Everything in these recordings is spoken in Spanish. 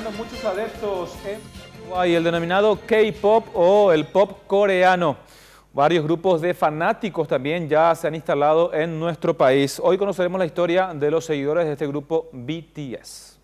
menos muchos adeptos en Paraguay, el denominado K-pop o el pop coreano. Varios grupos de fanáticos también ya se han instalado en nuestro país. Hoy conoceremos la historia de los seguidores de este grupo BTS.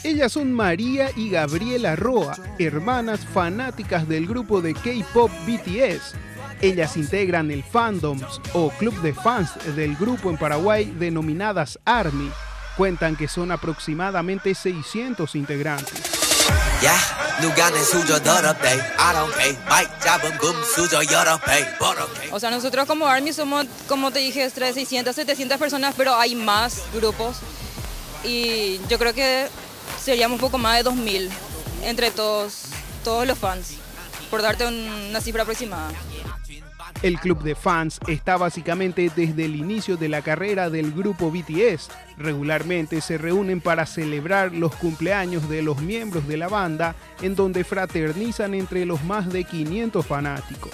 Ellas son María y Gabriela Roa, hermanas fanáticas del grupo de K-pop BTS. Ellas integran el fandoms o club de fans del grupo en Paraguay denominadas ARMY. Cuentan que son aproximadamente 600 integrantes. O sea, nosotros como ARMY somos, como te dije, 600, 700 personas, pero hay más grupos. Y yo creo que seríamos un poco más de 2000 entre todos los fans, por darte una cifra aproximada. El club de fans está básicamente desde el inicio de la carrera del grupo BTS. Regularmente se reúnen para celebrar los cumpleaños de los miembros de la banda, en donde fraternizan entre los más de 500 fanáticos.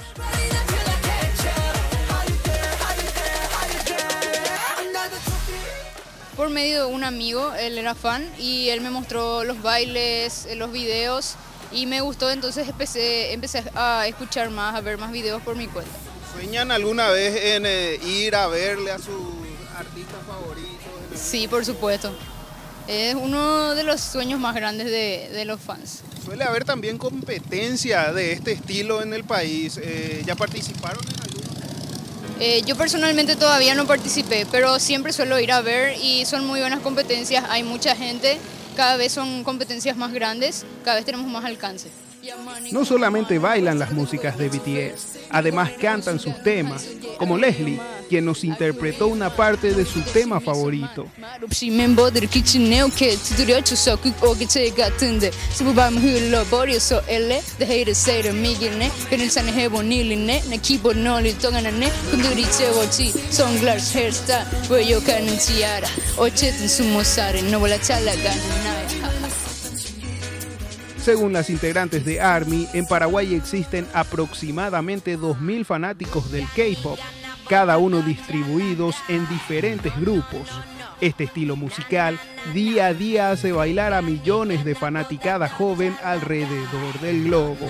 Por medio de un amigo, él era fan y él me mostró los bailes, los videos y me gustó, entonces empecé a escuchar más, a ver más videos por mi cuenta. ¿Sueñan alguna vez en ir a verle a sus artistas favoritos? Sí, por supuesto. Es uno de los sueños más grandes de los fans. Suele haber también competencia de este estilo en el país. ¿Ya participaron en alguno? Yo personalmente todavía no participé, pero siempre suelo ir a ver y son muy buenas competencias. Hay mucha gente, cada vez son competencias más grandes, cada vez tenemos más alcance. No solamente bailan las músicas de BTS, además cantan sus temas, como Leslie, quien nos interpretó una parte de su tema favorito. Según las integrantes de ARMY, en Paraguay existen aproximadamente 2000 fanáticos del K-pop, cada uno distribuidos en diferentes grupos. Este estilo musical día a día hace bailar a millones de fanaticada joven alrededor del globo.